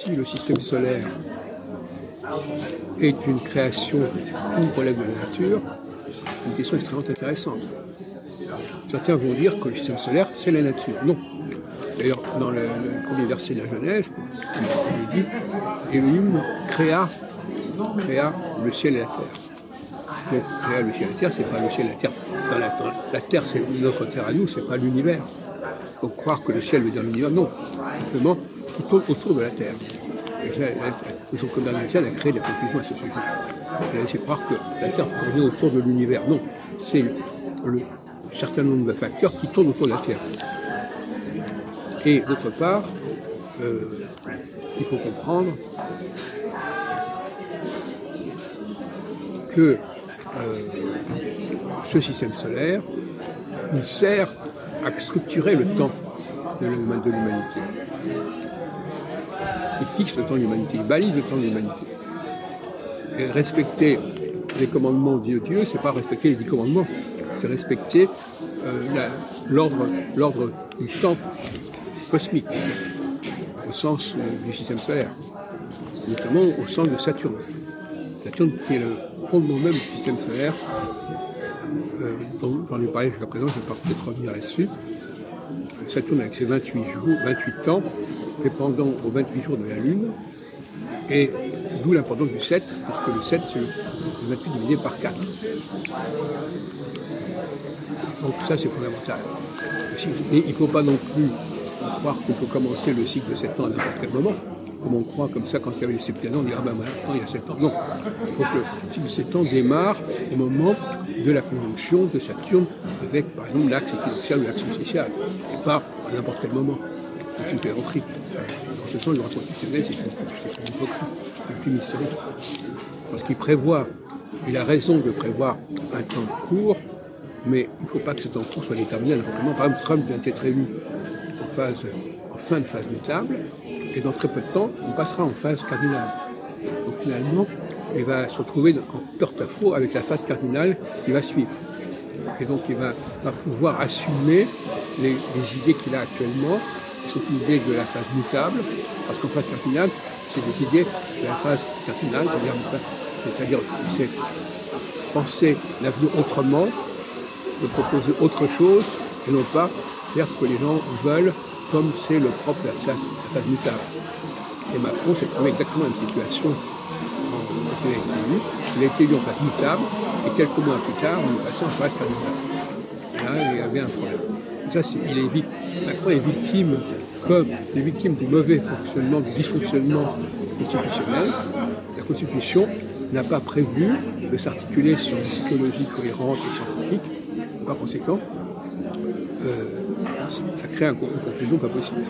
Si le système solaire est une création ou relève de la nature, c'est une question extrêmement intéressante. Certains vont dire que le système solaire, c'est la nature. Non. D'ailleurs, dans le premier verset de la Genèse, il est dit « Elohim créa le ciel et la terre ». Donc, créa le ciel et la terre, c'est pas le ciel et la terre. La terre, c'est notre terre à nous, c'est pas l'univers. Il faut croire que le ciel veut dire l'univers. Non. Simplement, qui tourne autour de la terre. Et son commercial a créé des conclusions à ce sujet. Il a laissé croire que la terre tournait autour de l'univers. Non. C'est un certain nombre de facteurs qui tournent autour de la terre. Et d'autre part, il faut comprendre que ce système solaire, il sert à structurer le temps de l'humanité. Il fixe le temps de l'humanité, il balise le temps de l'humanité. Et respecter les commandements de Dieu, c'est pas respecter les 10 commandements, c'est respecter l'ordre du temps cosmique, au sens du système solaire, notamment au sens de Saturne. Saturne qui est le fondement même du système solaire, dont j'en ai parlé jusqu'à présent, je ne vais pas peut-être revenir là-dessus. Saturne avec ses 28 ans, répondant aux 28 jours de la Lune, et d'où l'importance du 7, puisque le 7 c'est le 28 divisé par 4. Donc ça c'est fondamental. Et il ne faut pas non plus croire qu'on peut commencer le cycle de 7 ans à n'importe quel moment, comme on croit comme ça quand il y avait les septennials, on dit ah ben maintenant il y a 7 ans. Non, il faut que le cycle de 7 ans démarre au moment de la conjonction de Saturne avec par exemple l'axe équinoxial ou l'axe social, et pas à n'importe quel moment. C'est une plaisanterie. Dans ce sens, le rapport fictionnel, c'est une hypocrisie, c'est une mystérique. Parce qu'il prévoit, il a raison de prévoir un temps court, mais il ne faut pas que ce temps court soit déterminé n'importe comment. Par exemple, Trump vient d'être élu en fin de phase mutable, et dans très peu de temps, on passera en phase cardinale. Donc finalement, il va se retrouver en porte-à-faux avec la phase cardinale qui va suivre. Et donc il va pouvoir assumer les idées qu'il a actuellement, qui sont l'idée de la phase mutable, parce qu'en phase cardinale, c'est des idées de la phase cardinale, c'est-à-dire c'est penser l'avenir autrement, de proposer autre chose, et non pas faire ce que les gens veulent, comme c'est le propre de la phase mutable. Et Macron s'est trouvé exactement dans une situation quand il a été élu. Il a été élu en phase mutable, et quelques mois plus tard, on est passé en phase cardinale. Et là, il y avait un problème. Ça, Macron est victime, comme il est victime du mauvais fonctionnement, du dysfonctionnement constitutionnel. La Constitution n'a pas prévu de s'articuler sur une psychologie cohérente et scientifique. Par conséquent, ça crée une conclusion pas possible.